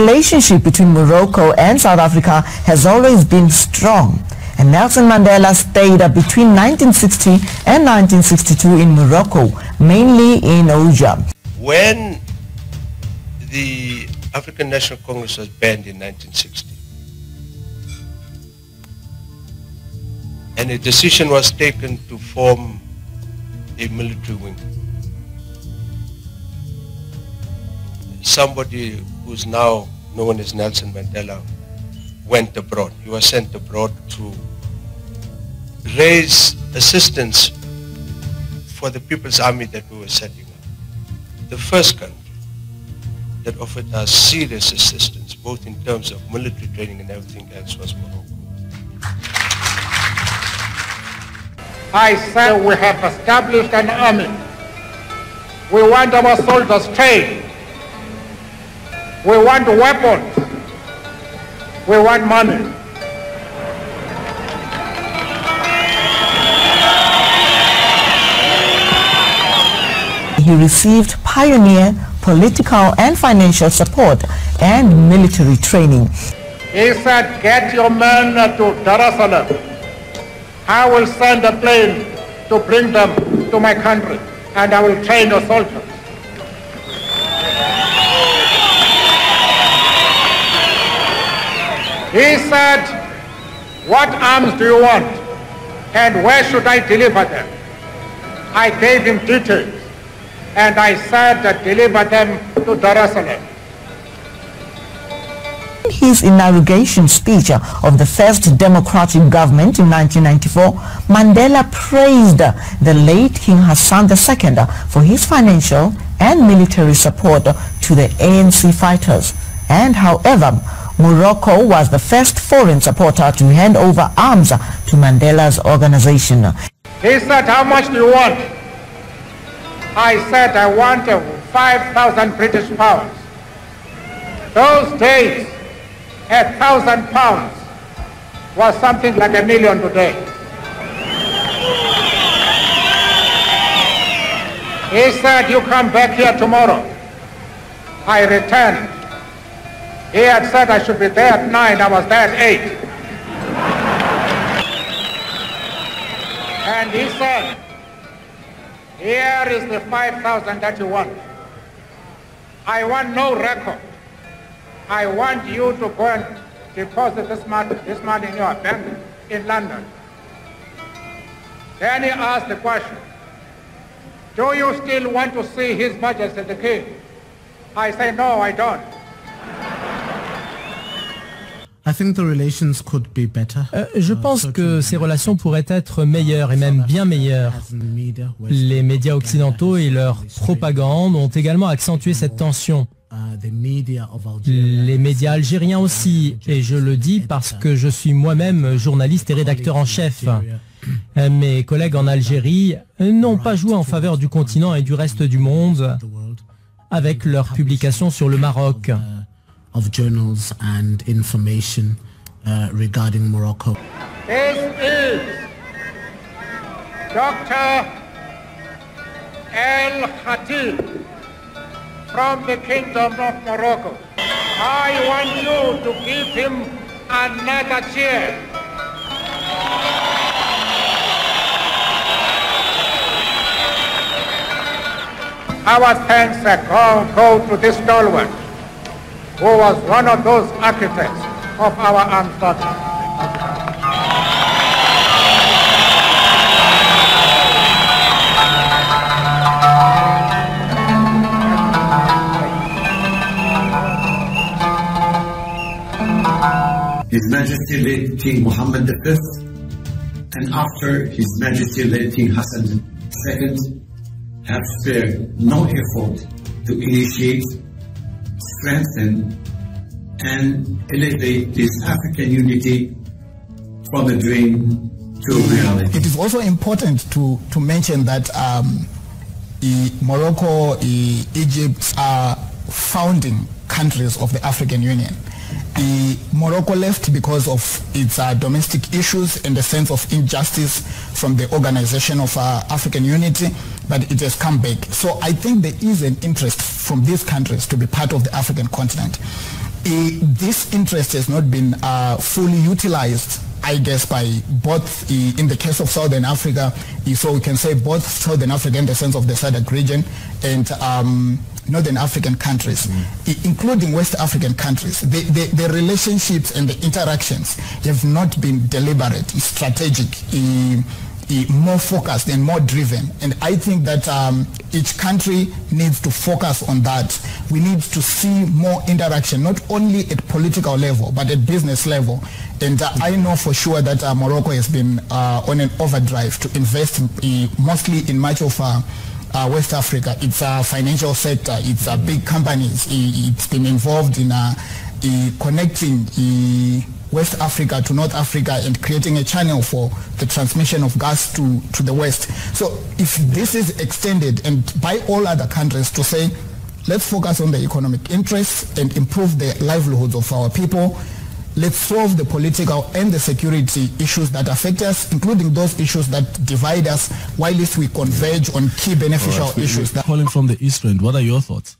The relationship between Morocco and South Africa has always been strong. And Nelson Mandela stayed between 1960 and 1962 in Morocco, mainly in Oujda. When the African National Congress was banned in 1960, and a decision was taken to form a military wing, somebody who's now known as Nelson Mandela went abroad. He was sent abroad to raise assistance for the People's Army that we were setting up. The first country that offered us serious assistance, both in terms of military training and everything else, was Morocco. I said we have established an army. We want our soldiers trained. We want weapons. We want money. He received pioneer political and financial support and military training. He said, get your men to Dar es Salaam. I will send a plane to bring them to my country, and I will train the soldiers. He said, what arms do you want, and where should I deliver them? I gave him details, and I said, deliver them to Dar es Salaam. In his inauguration speech of the first democratic government in 1994, Mandela praised the late King Hassan II for his financial and military support to the ANC fighters. And however, Morocco was the first foreign supporter to hand over arms to Mandela's organization. He said, how much do you want? I said, I want 5,000 British pounds. Those days, 1,000 pounds was something like $1 million today. He said, you come back here tomorrow. I returned. He had said I should be there at 9, I was there at 8. And he said, here is the 5,000 that you want. I want no record. I want you to go and deposit this money in your bank in London. Then he asked the question, do you still want to see His Majesty the King? I say, no, I don't. Je pense que ces relations pourraient être meilleures et même bien meilleures. Les médias occidentaux et leur propagande ont également accentué cette tension. Les médias algériens aussi, et je le dis parce que je suis moi-même journaliste et rédacteur en chef. Mes collègues en Algérie n'ont pas joué en faveur du continent et du reste du monde avec leurs publications sur le Maroc. Of journals and information regarding Morocco. This is Dr. El Khatib from the Kingdom of Morocco. I want you to give him another cheer. Our thanks go to this stalwart, who was one of those architects of our armed forces. His Majesty late King Mohammed V, and after His Majesty late King Hassan II have spared no effort to initiate, strengthen, and elevate this African unity from a dream to reality. It is also important to mention that Morocco, Egypt are founding countries of the African Union. Morocco left because of its domestic issues and the sense of injustice from the organization of African unity, but it has come back. So I think there is an interest from these countries to be part of the African continent. This interest has not been fully utilized, I guess, by both, in the case of Southern Africa, so we can say both Southern Africa in the sense of the SADC region and Northern African countries, including West African countries. The relationships and the interactions have not been deliberate, strategic, more focused and more driven. And I think that each country needs to focus on that. We need to see more interaction, not only at political level, but at business level. And I know for sure that Morocco has been on an overdrive to invest mostly in much of West Africa. It's a financial sector, it's big companies. It's been involved in connecting West Africa to North Africa and creating a channel for the transmission of gas to the West. So if this is extended and by all other countries to say, let's focus on the economic interests and improve the livelihoods of our people, let's solve the political and the security issues that affect us, including those issues that divide us, while we converge on key beneficial issues. Calling from the East End, what are your thoughts?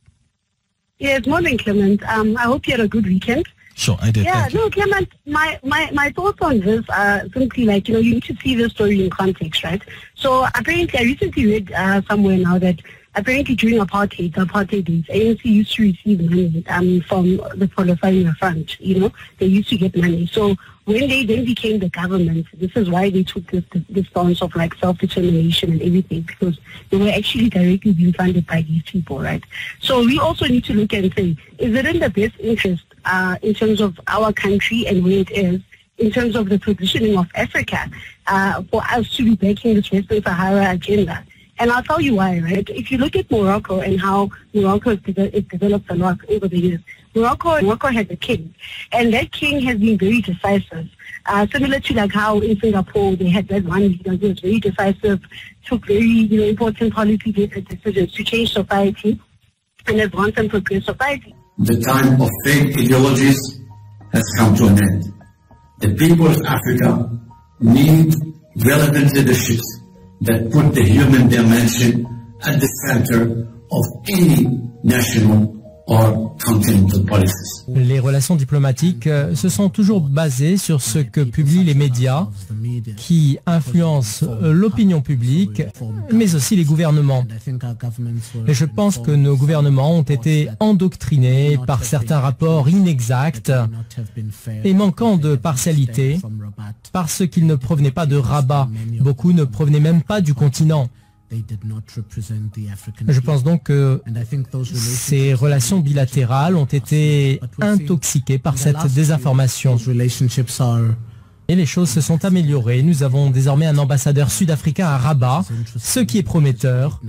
Yes, morning, Clement. I hope you had a good weekend. Sure, I did. Yeah, no, Clement, my thoughts on this are simply like, you need to see the story in context, right? So apparently, I recently read somewhere now that apparently during apartheid days, ANC used to receive money from the Polisario Front. They used to get money. So when they then became the government, this is why they took this stance of like self-determination and everything, because they were actually directly being funded by these people, right? So we also need to look and say, is it in the best interest in terms of our country and where it is, in terms of the positioning of Africa, for us to be backing this Western Sahara agenda? And I'll tell you why, right? If you look at Morocco and how Morocco has developed a lot over the years, Morocco has a king, and that king has been very decisive. Similar to like how in Singapore they had that one leader who was very decisive, took very important policy decisions to change society and advance and progress society. The time of fake ideologies has come to an end. The people of Africa need relevant leaderships that put the human dimension at the center of any national or continental policies. Les relations diplomatiques se sont toujours basées sur ce que publient les médias qui influencent l'opinion publique, mais aussi les gouvernements. Et je pense que nos gouvernements ont été endoctrinés par certains rapports inexacts et manquant de partialité parce qu'ils ne provenaient pas de Rabat. Beaucoup ne provenaient même pas du continent. Je pense donc que ces relations bilatérales ont été intoxiquées par cette désinformation. Et les choses se sont améliorées. Nous avons désormais un ambassadeur sud-africain à Rabat, ce qui est prometteur.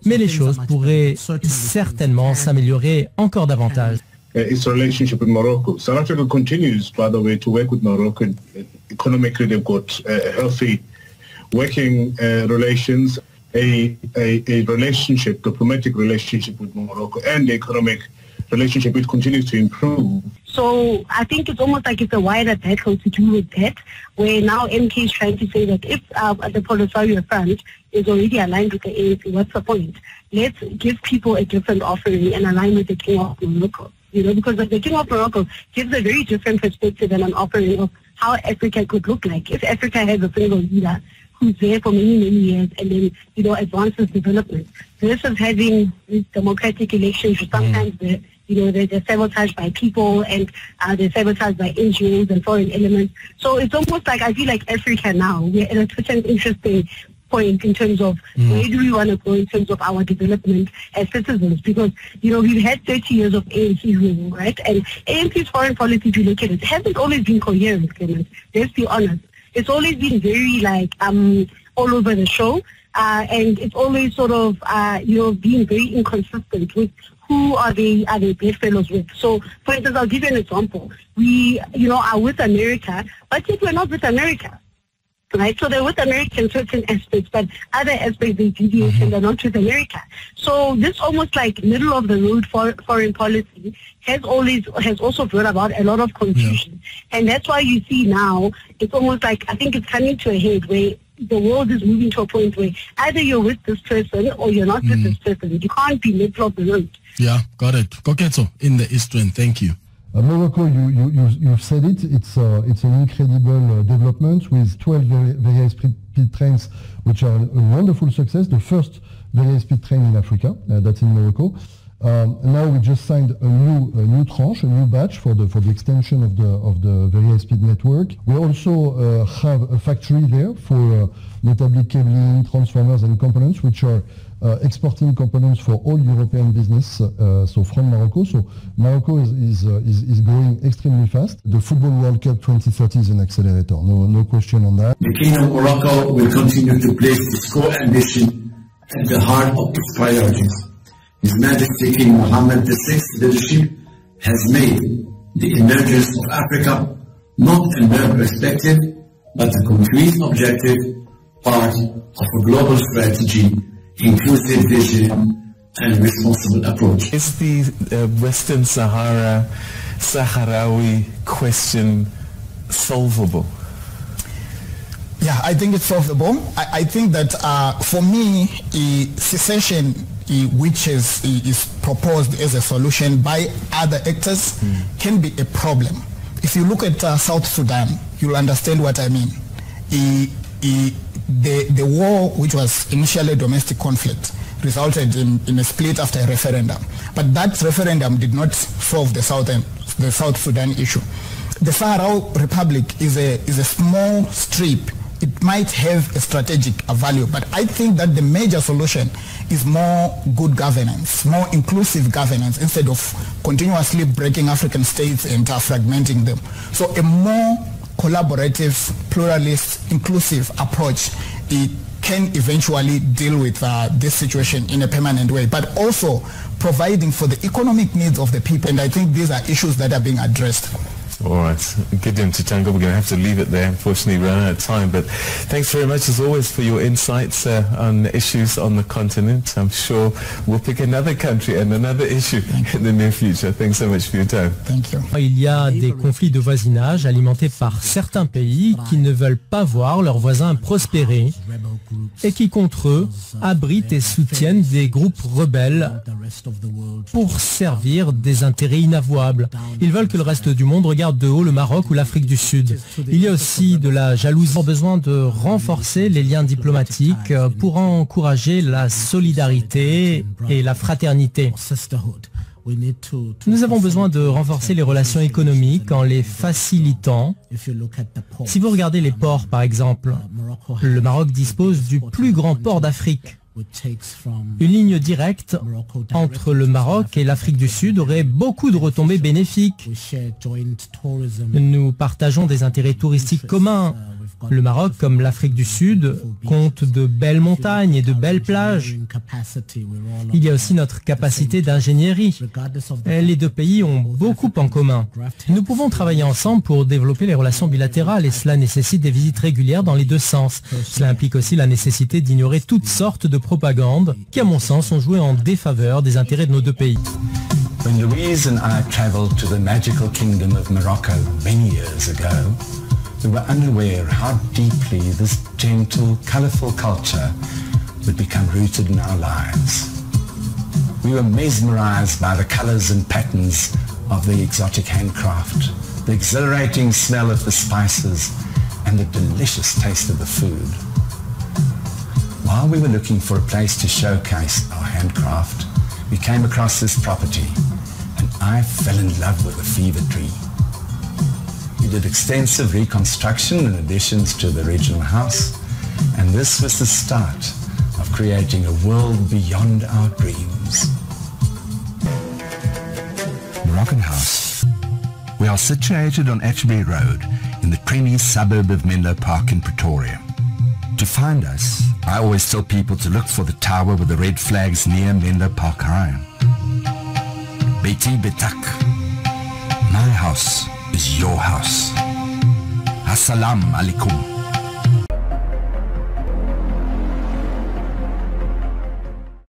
Mais les choses pourraient certainement s'améliorer encore davantage. Its relationship with Morocco. South Africa continues, by the way, to work with Morocco. Economically, they've got healthy working relations. A relationship, diplomatic relationship with Morocco, and the economic relationship which continues to improve. So I think it's almost like it's a wider battle to do with that, where now MK is trying to say that if the Polisario Front is already aligned with the ANC, what's the point? Let's give people a different offering and align with the King of Morocco. Because the King of Morocco gives a very different perspective and an offering of how Africa could look like if Africa has a single leader who's there for many, many years and then, advances development. This is having democratic elections, sometimes they're sabotaged by people and they're sabotaged by NGOs and foreign elements. So it's almost like, I feel like Africa now, we're at such an interesting point in terms of where do we want to go in terms of our development as citizens, because we've had 30 years of ANC rule, right? And ANC's foreign policy, if you look at it, hasn't always been coherent, Clement. Let's be honest. It's always been very all over the show, and it's always sort of being very inconsistent with who are they bedfellows with. So, for instance, I'll give you an example. We are with America, but yet we're not with America. Right, so they're with America in certain aspects, but other aspects they deviate and they're not with America. So this almost like middle of the road foreign policy has also brought about a lot of confusion, and that's why you see now it's almost like I think it's coming to a head where the world is moving to a point where either you're with this person or you're not with this person. You can't be middle of the road. Yeah, got it. Koketso in the Eastern. Thank you. Morocco, you've said it. It's an incredible development with 12 very high-speed trains, which are a wonderful success. The first very high-speed train in Africa, that's in Morocco. Now we just signed a new tranche, a new batch for the extension of the very high-speed network. We also have a factory there for notably cabling, transformers, and components, which are exporting components for all European business, so from Morocco. So Morocco is growing extremely fast. The Football World Cup 2030 is an accelerator, no question on that. The Kingdom of Morocco will continue to place its core ambition at the heart of its priorities. His Majesty King Mohammed VI's leadership has made the emergence of Africa not a mere perspective, but a concrete objective, part of a global strategy, inclusive vision, and responsible approach. Is the Western Sahrawi question solvable? Yeah, I think it's solvable. I think that for me, secession, which is proposed as a solution by other actors, can be a problem. If you look at South Sudan, you'll understand what I mean. The war, which was initially a domestic conflict, resulted in a split after a referendum. But that referendum did not solve the South Sudan issue. The Sahrawi Republic is a small strip. It might have a strategic value, but I think that the major solution is more good governance, more inclusive governance, instead of continuously breaking African states and fragmenting them. So a more collaborative, pluralist, inclusive approach, it can eventually deal with this situation in a permanent way, but also providing for the economic needs of the people. And I think these are issues that are being addressed. All right, Gideon Chitanga, we're going to have to leave it there. Unfortunately, we ran out of time. But thanks very much, as always, for your insights on issues on the continent. I'm sure we'll pick another country and another issue in the near future. Thanks so much for your time. Thank you. Il y a des conflits de voisinage alimentés par certains pays qui ne veulent pas voir leurs voisins prospérer et qui, contre eux, abritent et soutiennent des groupes rebelles pour servir des intérêts inavouables. Ils veulent que le reste du monde regarde de haut le Maroc ou l'Afrique du Sud. Il y a aussi de la jalousie. Nous avons besoin de renforcer les liens diplomatiques pour encourager la solidarité et la fraternité. Nous avons besoin de renforcer les relations économiques en les facilitant. Si vous regardez les ports, par exemple, le Maroc dispose du plus grand port d'Afrique. Une ligne directe entre le Maroc et l'Afrique du Sud aurait beaucoup de retombées bénéfiques. Nous partageons des intérêts touristiques communs. Le Maroc, comme l'Afrique du Sud, compte de belles montagnes et de belles plages. Il y a aussi notre capacité d'ingénierie. Les deux pays ont beaucoup en commun. Nous pouvons travailler ensemble pour développer les relations bilatérales et cela nécessite des visites régulières dans les deux sens. Cela implique aussi la nécessité d'ignorer toutes sortes de propagande qui, à mon sens, ont joué en défaveur des intérêts de nos deux pays. When Louise and I traveled to the magical kingdom of Morocco many years ago, we were unaware how deeply this gentle, colourful culture would become rooted in our lives. We were mesmerised by the colours and patterns of the exotic handcraft, the exhilarating smell of the spices, and the delicious taste of the food. While we were looking for a place to showcase our handcraft, we came across this property, and I fell in love with the fever tree. We did extensive reconstruction and additions to the original house, and this was the start of creating a world beyond our dreams. Moroccan House. We are situated on Atterbury Road in the trendy suburb of Menlo Park in Pretoria. To find us, I always tell people to look for the tower with the red flags near Menlo Park High. Beti Betak. My house is your house. Assalamu alaikum.